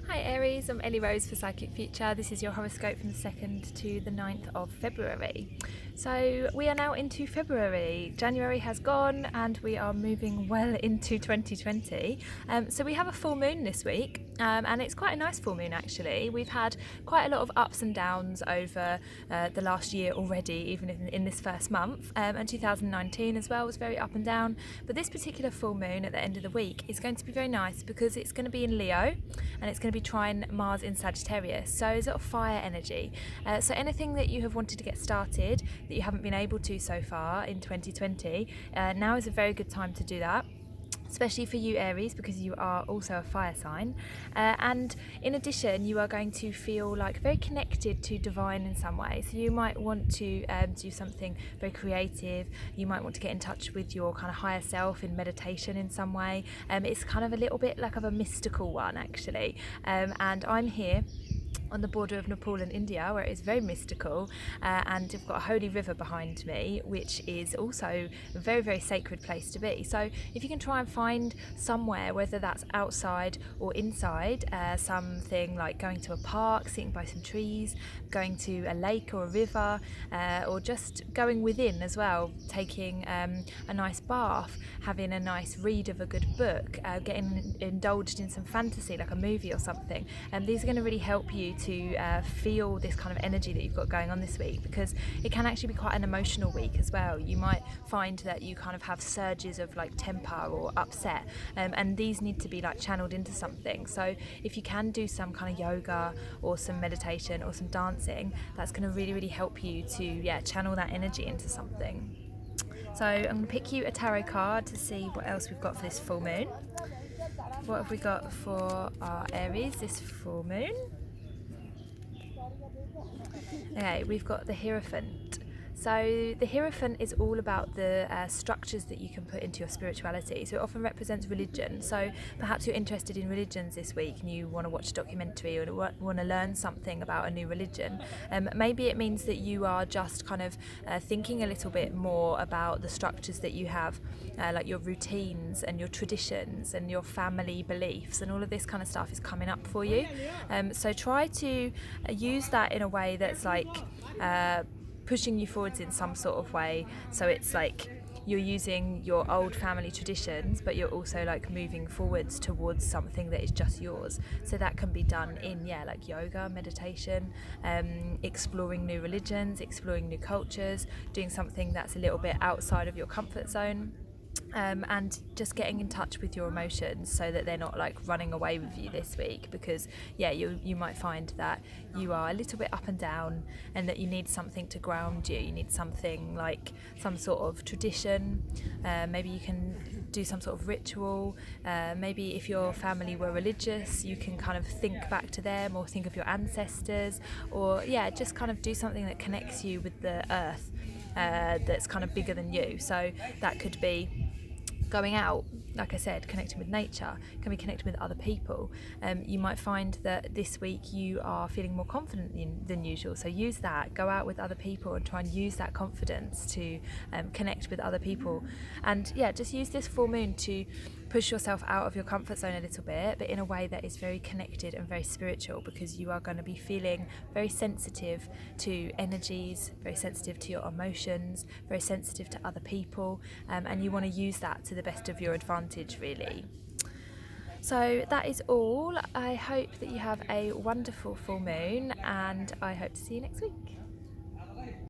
Hi Aries, I'm Ellie Rose for Psychic Future. This is your horoscope from the 2nd to the 9th of February. So we are now into February. January has gone and we are moving well into 2020. So we have a full moon this week and it's quite a nice full moon actually. We've had quite a lot of ups and downs over the last year already, even in this first month. And 2019 as well was very up and down. But this particular full moon at the end of the week is going to be very nice because it's going to be in Leo and it's going to be trine Mars in Sagittarius, so it's a lot of fire energy. So anything that you have wanted to get started that you haven't been able to so far in 2020, now is a very good time to do that, especially for you Aries, because you are also a fire sign. And in addition, you are going to feel like very connected to divine in some way. So you might want to do something very creative. You might want to get in touch with your kind of higher self in meditation in some way. It's kind of a little bit like of a mystical one actually. And I'm here on the border of Nepal and India, where it is very mystical, and I've got a holy river behind me, which is also a very, very sacred place to be. So if you can try and find somewhere, whether that's outside or inside, something like going to a park, sitting by some trees, going to a lake or a river, or just going within as well, taking a nice bath, having a nice read of a good book, getting indulged in some fantasy like a movie or something. And these are going to really help you to feel this kind of energy that you've got going on this week, because it can actually be quite an emotional week as well. You might find that you kind of have surges of like temper or upset, and these need to be like channeled into something. So if you can do some kind of yoga or some meditation or some dancing, that's going to really, really help you to channel that energy into something. So I'm going to pick you a tarot card to see what else we've got for this full moon. What have we got for our Aries this full moon? Okay, we've got the Hierophant. So the Hierophant is all about the structures that you can put into your spirituality. So it often represents religion. So perhaps you're interested in religions this week and you want to watch a documentary or want to learn something about a new religion. Maybe it means that you are just kind of thinking a little bit more about the structures that you have, like your routines and your traditions and your family beliefs, and all of this kind of stuff is coming up for you. So try to use that in a way that's like pushing you forwards in some sort of way. So it's like you're using your old family traditions, but you're also like moving forwards towards something that is just yours. So that can be done in like yoga, meditation, exploring new religions, exploring new cultures, doing something that's a little bit outside of your comfort zone. And just getting in touch with your emotions so that they're not like running away with you this week, because you might find that you are a little bit up and down and that you need something to ground you. You need something like some sort of tradition. Maybe you can do some sort of ritual. Maybe if your family were religious, you can kind of think back to them or think of your ancestors, or just kind of do something that connects you with the earth, that's kind of bigger than you. So that could be going out, like I said, connecting with nature, can be connecting with other people. You might find that this week you are feeling more confident than usual, so use that, go out with other people and try and use that confidence to connect with other people. And just use this full moon to push yourself out of your comfort zone a little bit, but in a way that is very connected and very spiritual, because you are going to be feeling very sensitive to energies, very sensitive to your emotions, very sensitive to other people, and you want to use that to the best of your advantage really. So that is all. I hope that you have a wonderful full moon, and I hope to see you next week.